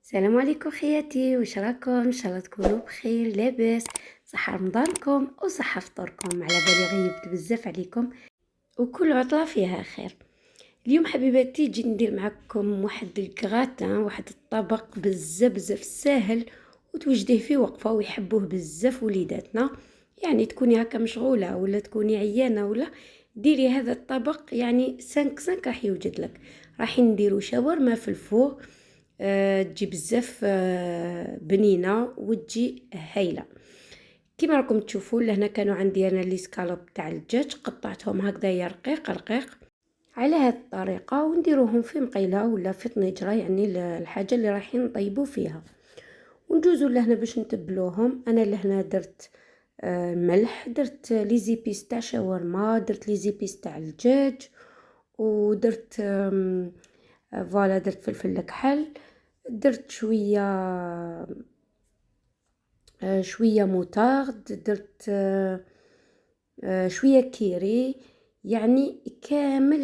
السلام عليكم خياتي، واش راكم؟ ان شاء الله تكونوا بخير لاباس. صحه رمضانكم وصحه فطوركم. على بالي غيبت بزاف عليكم وكل عطله فيها خير. اليوم حبيباتي جيت ندير معكم واحد الكغاتان، واحد الطبق بزاف بزاف ساهل وتوجديه في وقفه ويحبوه بزاف وليداتنا. يعني تكوني هكا مشغوله ولا تكوني عيانه ولا ديري هذا الطبق، يعني 5 راح يوجد لك. راح نديرو شاورما في الفور. تجي بزاف بنينه وتجي هايله. كيما راكم تشوفوا لهنا كانوا عندي انا لي سكالوب تاع الدجاج، قطعتهم هكذايا رقيق رقيق على هذه الطريقه، ونديروهم في مقيله ولا في طنجره، يعني الحاجه اللي رايحين نطيبوا فيها. وندوزوا لهنا باش نتبلوهم. انا لهنا درت ملح، درت لي زيبيس تاع شاورما، درت لي زيبيس تاع الدجاج، ودرت فوالا درت فلفل الكحل، درت شويه موتارد، درت شويه كيري، يعني كامل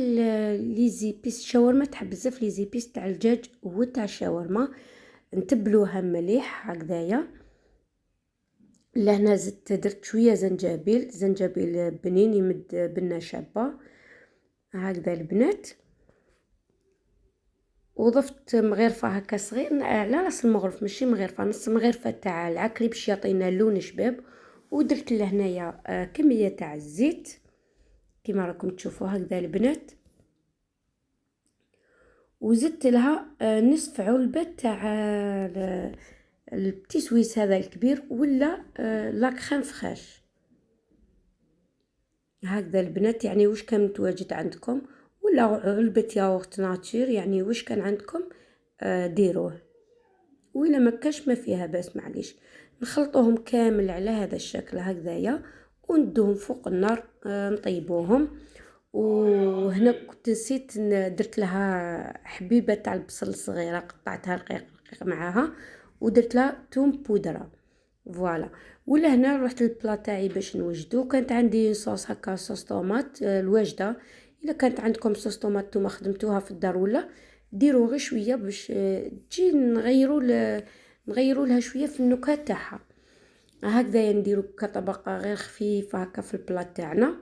لي زيبيس شاورما. تحب بزاف لي زيبيس تاع الدجاج وتاع الشاورما. نتبلوها مليح هكذايا. لهنا زدت درت شويه زنجبيل بنين يمد بنه شابه هكذا البنات. وضفت مغرفه هكا صغير على راس المغرف، ماشي مغرفه، نص مغرفه تاع العكري باش يعطينا لون شباب. ودرت لهنايا كميه تاع الزيت كيما راكم تشوفوا هكذا البنات. وزدت لها نصف علبه تاع البتي سويس هذا الكبير، ولا لاكريم فريش هكذا البنات. يعني واش كان متواجد عندكم، ولا علبه ياغورت ناتور، يعني واش كان عندكم ديروه. وإلا ما كاش ما فيها باس معليش. نخلطوهم كامل على هذا الشكل هكذايا وندوهم فوق النار نطيبوهم. وهنا كنت نسيت درت لها حبيبه تاع البصل صغيره، قطعتها رقيق رقيق معاها، ودرت لها توم بودره فوالا. ولا هنا رحت للبلا تاعي باش نوجدو. كانت عندي صوص هكا، صوص طوماط الواجده. الا كانت عندكم صوص طوماط نتوما خدمتوها في الدار، ولا ديروا غير شويه باش تجي نغيروا لها شويه في النكهه تاعها. هكذا نديروا كطبقه غير خفيفه هكا في البلا تاعنا.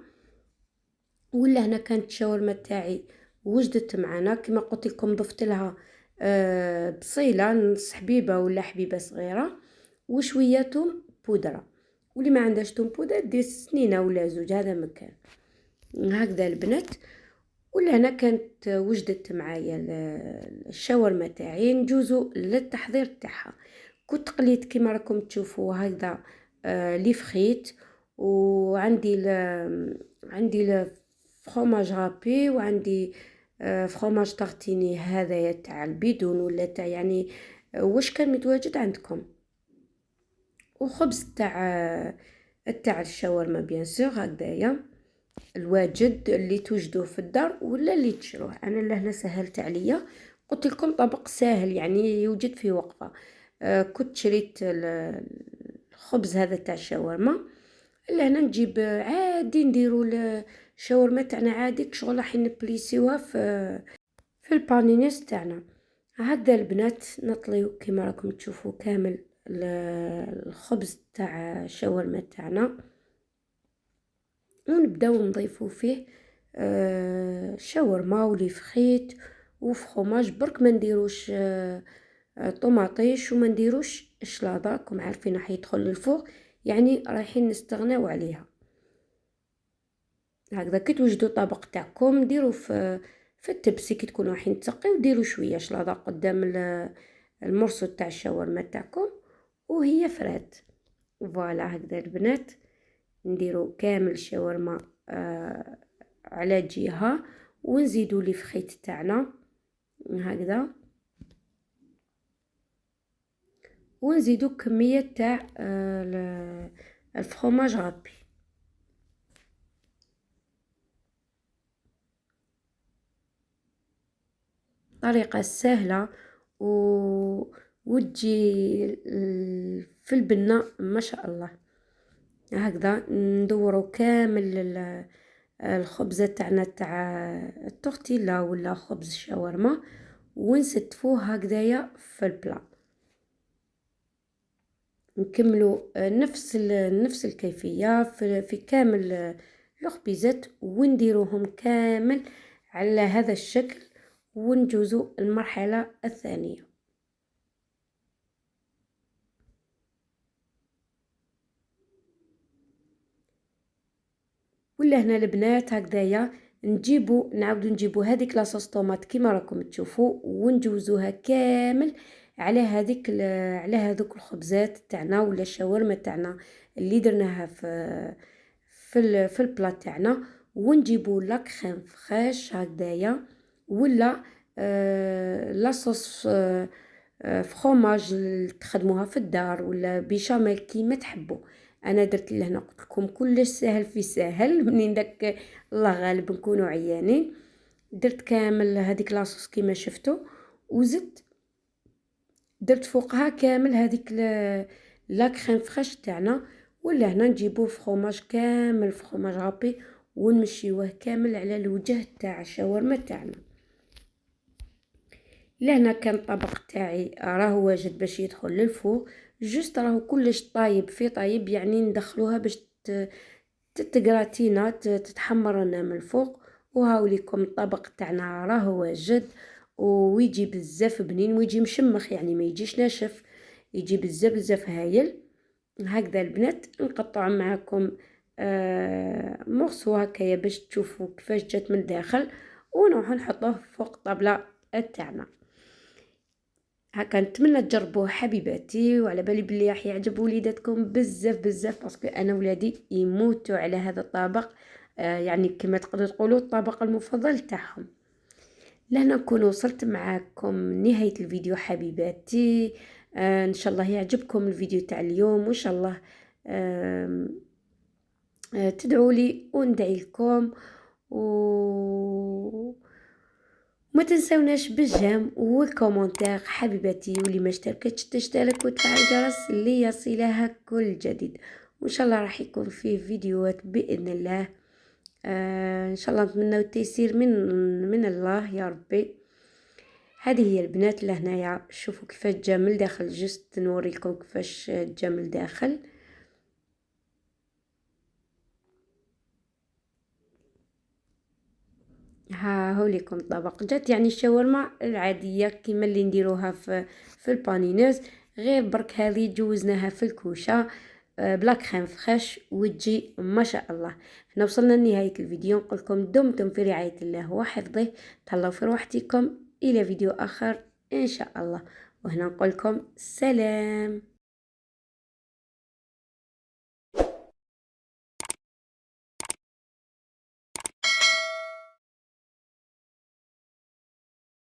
ولا هنا كانت الشاورما تاعي وجدت معنا كما قلت لكم. ضفت لها بصيله نص حبيبه ولا حبيبه صغيره، وشويه توم بودره. واللي ما عندهاش توم بودره دير سنينه ولا زوج، هذا مكان هكذا البنات. ولا هنا كانت وجدت معايا الشاورما تاعي. نجوزو للتحضير تاعها. كنت قليت كما راكم تشوفوا هكذا لي فخيت، وعندي عندي فرomاج رابي، وعندي فرomاج تارتيني هذا تاع البيدون ولا تاع يعني واش كان متواجد عندكم. وخبز تاع الشاورما بيان سور هكذايا الواجد اللي توجدوه في الدار ولا اللي تشروه. انا لهنا سهلت عليا، قلت لكم طبق ساهل يعني يوجد في وقفه. كنت شريت الخبز هذا تاع الشاورما. لهنا نجيب عادي نديروا الشاورما تاعنا عادي شغل راح نبليسيوها في البانينيس تاعنا هكذا البنات. نطليو كما راكم تشوفوا كامل الخبز تاع الشاورما تاعنا، ونبداو نضيفو فيه شاورما ولي فخيت وفخوماج. برك ما نديروش طوماطيش وما نديروش الشلاضه، راكم عارفين راح يدخل للفوق، يعني رايحين نستغناو عليها. هكذا كي توجدوا طبق تاعكم ديروا في التبسي كي تكونوا رايحين تسقيو، ديروا شويه شلاضه قدام المرصو تاع الشاورما تاعكم وهي فرات فوالا. هكذا البنات نديروا كامل الشاورما على جهه، ونزيدوا لي فخيت تاعنا هكذا، ونزيدوا كميه تاع الفرomاج رابي. طريقه سهله وتجي في البنه ما شاء الله. هكذا ندوروا كامل الخبزه تاعنا تاع التورتيلا ولا خبز الشاورما، ونستفوه هكذايا في البلا. نكملوا نفس الكيفية في كامل الخبيزات، ونديروهم كامل على هذا الشكل، ونجوزوا المرحلة الثانية. ولا هنا البنات هكذايا نعاودو نجيبو هذيك لاصوص طوماط كيما راكم تشوفوا، ونجوزوها كامل على على هذوك الخبزات تاعنا ولا الشاورما تاعنا اللي درناها في البلاط تاعنا. ونجيبو لا كريم فريش هكذايا، ولا لاصوص فخوماج تخدموها في الدار، ولا بيشاميل كيما تحبوا. انا درت لهنا قلت لكم كلش سهل في سهل، منين داك الله غالب نكونوا عيانين. درت كامل هذيك لاصوص كيما شفتوا، وزدت درت فوقها كامل هذيك لا كريم فريش تاعنا. ولا هنا نجيبو فخوماج كامل، فخوماج رابي، ونمشيوه كامل على الوجه تاع الشاورما تاعنا. لهنا كان الطبق تاعي راهو واجد باش يدخل للفوق، جست راهو كلش طايب في طايب، يعني ندخلوها باش تتقراتينا تتحمر لنا من الفوق. وهاوليكم الطبق تاعنا راهو واجد، ويجي بزاف بنين، ويجي مشمخ يعني ما يجيش ناشف، يجي بزاف هايل. هكذا البنات نقطع معكم مغصو هكايا باش تشوفوا كيفاش جات من الداخل، ونروح نحطوه فوق الطابله تاعنا. هكا نتمنى تجربوه حبيباتي، وعلى بالي بلي راح يعجب وليداتكم بزاف باسكو انا ولادي يموتوا على هذا الطبق، يعني كما تقدروا تقولوا الطبق المفضل تاعهم. لهنا نكون وصلت معاكم نهاية الفيديو حبيباتي. ان شاء الله يعجبكم الفيديو تاع اليوم، وان شاء الله تدعوا لي وندعي لكم، ما تنسوناش بالجيم والكومنتار حبيباتي، واللي ما اشتركتش تشترك وتفعل الجرس ليصلها كل جديد. وان شاء الله راح يكون فيه فيديوهات باذن الله. ان شاء الله نتمنى التيسير من الله يا ربي. هذه هي البنات لهنايا، شوفوا كيفاش جامل داخل، جست نوريكم كيفاش جامل داخل. ها هو لكم طبق، جات يعني الشاورما العاديه كيما اللي نديروها في البانينوز، غير برك هذه جوزناها في الكوشه بلا كريم فريش، وتجي ما شاء الله. احنا وصلنا لنهايه الفيديو، نقول لكم دمتم في رعايه الله وحفظه، تهلاو في روحتكم، الى فيديو اخر ان شاء الله. وهنا نقول لكم سلام.